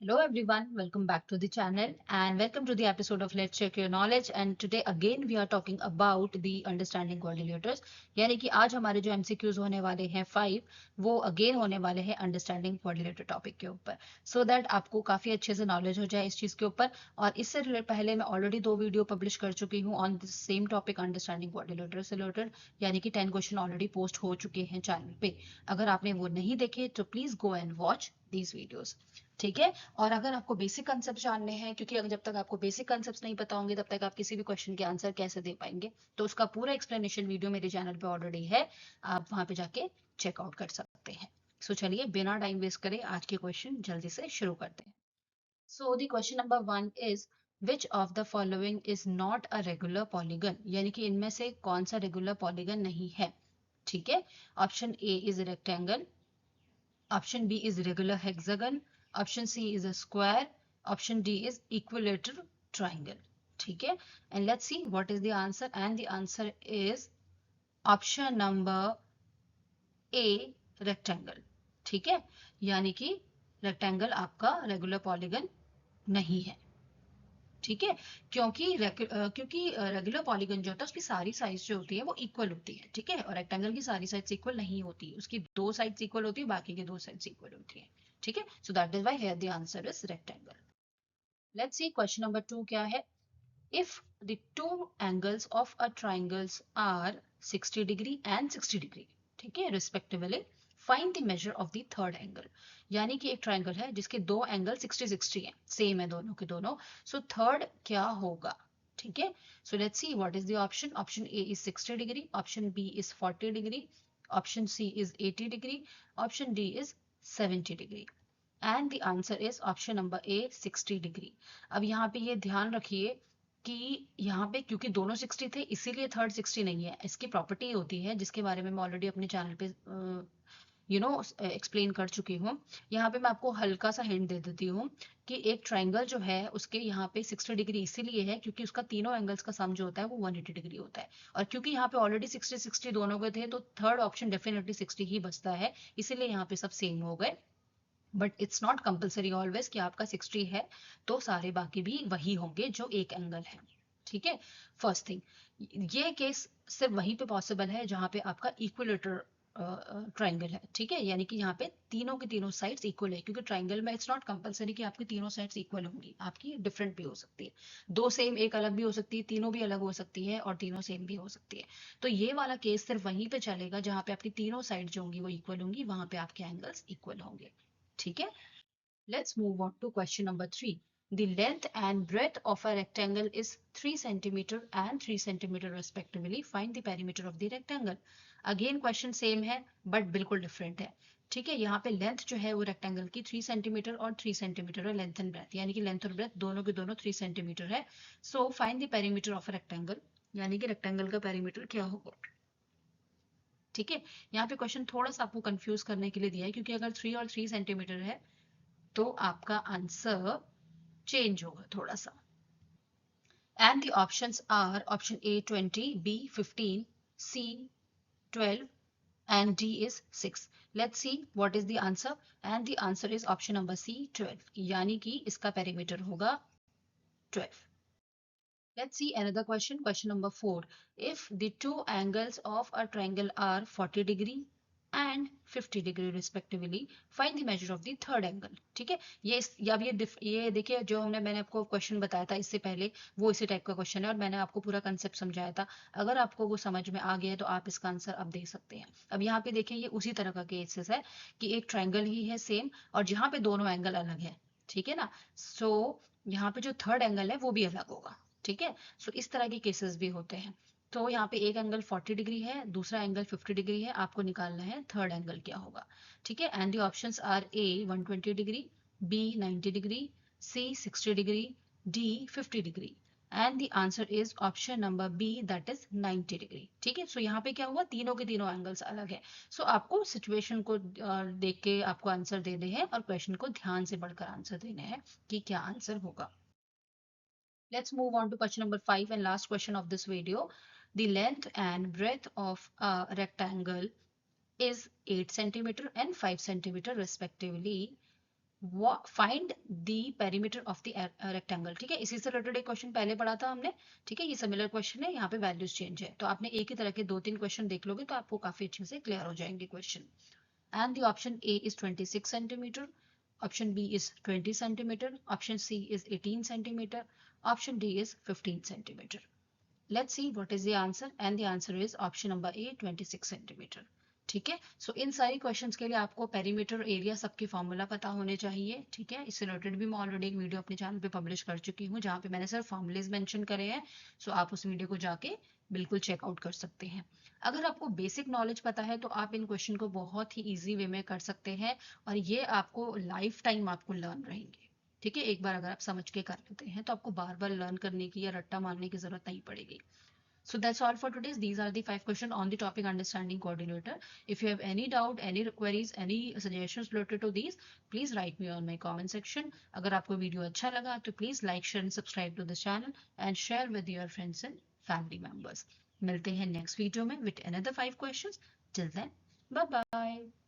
Hello everyone, welcome back to the channel and welcome to the episode of Let's Check Your Knowledge and today again we are talking about the understanding coordinators यानी कि आज हमारे जो MCQs होने वाले हैं 5 वो again होने वाले हैं अंडरस्टैंडिंग कोऑर्डिनेटर टॉपिक के ऊपर सो दैट आपको काफी अच्छे से नॉलेज हो जाए इस चीज के ऊपर और इससे पहले मैं ऑलरेडी 2 वीडियो पब्लिश कर चुकी हूँ on this same topic understanding coordinator से रिलेटेड यानी कि 10 क्वेश्चन ऑलरेडी पोस्ट हो चुके हैं चैनल पे। अगर आपने वो नहीं देखे तो please go and watch these videos. ठीक है। और अगर आपको बेसिक कंसेप्ट जानने हैं क्योंकि अगर जब तक आपको बेसिक कंसेप्ट नहीं पता होंगे तब तक आप किसी भी क्वेश्चन के आंसर कैसे दे पाएंगे, तो उसका पूरा एक्सप्लेनेशन वीडियो मेरे चैनल पे ऑलरेडी है, आप वहां पे जाके चेकआउट कर सकते हैं। सो चलिए बिना टाइम वेस्ट करे आज के क्वेश्चन जल्दी से शुरू करते हैं। So the question number 1 is which of the following is not a regular polygon, यानी कि इनमें से कौन सा रेगुलर पॉलीगन नहीं है। ठीक है। Option A is rectangle, option B is regular hexagon, option C is a square, option D is equilateral triangle. ठीक है। And let's see what is the answer, and the answer is option number A, rectangle. ठीक है। यानी कि rectangle आपका regular polygon नहीं है। ठीक है। क्योंकि रेगुलर पॉलीगन जो होता है उसकी सारी साइज जो होती है वो इक्वल होती है। ठीक है। और रेक्टेंगल की सारी साइड्स इक्वल नहीं होती, उसकी 2 साइड्स इक्वल होती है, बाकी की 2 साइड्स इक्वल होती है। ठीक है। So that is why here the answer is rectangle. Let's see question number 2 क्या है। If the two angles of a triangles are 60 degree and 60 degree, ठीक है, respectively, find the measure of the third angle. यानी कि एक triangle है जिसके दो एंगल 60 60 हैं, सेम है दोनों के दोनों। सो थर्ड क्या होगा। ठीक है। So let's see what is the option. Option A is 60 degree, option B is 40 degree, option C is 80 degree, option D is 70 degree. And the answer is option number A 60 degree. अब यहाँ पे ये ध्यान रखिए कि यहाँ पे क्योंकि दोनों 60 थे इसीलिए थर्ड 60 नहीं है। इसकी प्रॉपर्टी होती है जिसके बारे में मैं ऑलरेडी अपने चैनल पे एक्सप्लेन कर चुकी हूँ। यहाँ पे मैं आपको हल्का सा हिंट दे देती हूँ कि एक ट्राइंगल जो है उसके यहाँ पे 60 डिग्री इसीलिए है क्योंकि उसका तीनों एंगल्स का सम जो होता है वो 180 डिग्री होता है। और क्योंकि यहाँ पे ऑलरेडी 60 60 दोनों के थे तो थर्ड ऑप्शन डेफिनेटली 60 ही बचता है, इसीलिए यहाँ पे सब सेम हो गए। But it's not compulsory always कि आपका 60 है तो सारे बाकी भी वही होंगे जो एक एंगल है। ठीक है। फर्स्ट थिंग, ये केस सिर्फ वहीं पे पॉसिबल है जहां पे आपका इक्विलेटर ट्राइंगल है। ठीक है। यानी कि यहाँ पे तीनों की तीनों साइड्स इक्वल है, क्योंकि ट्राइंगल में इट्स नॉट कंपल्सरी कि आपकी तीनों साइड्स इक्वल होंगी, आपकी डिफरेंट भी हो सकती है। दो सेम एक अलग भी हो सकती है, तीनों भी अलग हो सकती है और तीनों सेम भी हो सकती है। तो ये वाला केस सिर्फ वहीं पे चलेगा जहां पे आपकी तीनों साइड जो होंगी वो इक्वल होंगी, वहां पे आपके एंगल्स इक्वल होंगे। ठीक है। Let's move on to question number 3. The length and breadth of a rectangle is 3 centimeter and 3 centimeter respectively. Find the perimeter of the rectangle. Again question same है but बिल्कुल different है। ठीक है। यहाँ पे लेंथ जो है वो रेक्टेंगल की 3 सेंटीमीटर और 3 सेंटीमीटर है, लेंथ एंड ब्रेथ, यानी कि लेंथ और ब्रेथ दोनों के दोनों 3 सेंटीमीटर है। So find the perimeter of rectangle, यानी कि रेक्टेंगल का पेरीमीटर क्या होगा। ठीक है। यहाँ पे क्वेश्चन थोड़ा सा आपको कंफ्यूज करने के लिए दिया है क्योंकि अगर 3 और 3 सेंटीमीटर है तो आपका आंसर चेंज होगा थोड़ा सा। And the options are option A 20, B 15, C 12 and D is 6. Let's see what is the answer, and the answer is option number C 12, यानी कि इसका पेरीमीटर होगा 12। Let's see another question. Question number 4. If the two angles of a triangle are 40 degree and 50 degree respectively, find the measure of the third angle. ठीक है। अब ये देखिए जो मैंने आपको क्वेश्चन बताया था इससे पहले वो इसी टाइप का क्वेश्चन है और मैंने आपको पूरा कंसेप्ट समझाया था। अगर आपको वो समझ में आ गया है तो आप इसका आंसर अब दे सकते हैं। अब यहाँ पे देखें ये उसी तरह का केसेस है कि एक ट्राइंगल ही है सेम और जहाँ पे दोनों एंगल अलग है। ठीक है ना। सो यहाँ पे जो थर्ड एंगल है वो भी अलग होगा। ठीक है। सो इस तरह के केसेस भी होते हैं। तो यहाँ पे एक एंगल 40 डिग्री है, दूसरा एंगल 50 डिग्री है, आपको निकालना है थर्ड एंगल क्या होगा। ठीक है। And the options are A 120 degree, B 90 degree, C 60 degree, D 50 degree. And the answer is option number B that is 90 degree. ठीक है। सो यहाँ पे क्या हुआ, तीनों के तीनों एंगल्स अलग है। सो आपको सिचुएशन को देख के आपको आंसर देने हैं और क्वेश्चन को ध्यान से पढ़कर आंसर देने हैं कि क्या आंसर होगा। Let's move on to question number 5 and last question of this video. The length and breadth of a rectangle is 8 centimeter and 5 centimeter respectively. Find the perimeter of the rectangle. ठीक है, इसी से related एक question पहले पढ़ा था हमने। ठीक है, ये सिमिलर क्वेश्चन है, यहाँ पे वैल्यूज चेंज है, तो आपने एक ही तरह के 2-3 क्वेश्चन देख लोगे तो आपको काफी अच्छे से क्लियर हो जाएंगे question. And the option A is 26 centimeter, option B is 20 centimeter, option C is 18 centimeter, option D is 15 centimeter. Let's see what is the answer, and the answer is option number A, 26 centimeter. ठीक है, सो इन सारी questions के लिए आपको perimeter area सबके formula पता होने चाहिए। ठीक है, इससे रिलेटेड भी मैं ऑलरेडी एक वीडियो अपने चैनल पे पब्लिश कर चुकी हूँ जहाँ पे मैंने सिर्फ फॉर्मूलेज मेंशन करे हैं, सो आप उस वीडियो को जाके बिल्कुल चेकआउट कर सकते हैं। अगर आपको बेसिक नॉलेज पता है तो आप इन क्वेश्चन को बहुत ही ईजी वे में कर सकते हैं, और ये आपको लाइफ टाइम आपको लर्न रहेंगे। ठीक है, एक बार अगर आप समझ के कर लेते हैं तो आपको बार बार लर्न करने की या रट्टा मारने की जरूरत नहीं पड़ेगी। So that's all for today. These are the 5 questions on the topic understanding coordinator. If you have any doubt, any queries, any suggestions related to these, please write me on my comment section. अगर आपको video अच्छा लगा तो please like, share and subscribe to this channel and share with your friends and family members. मिलते हैं next video में with another 5 questions. Till then, bye bye.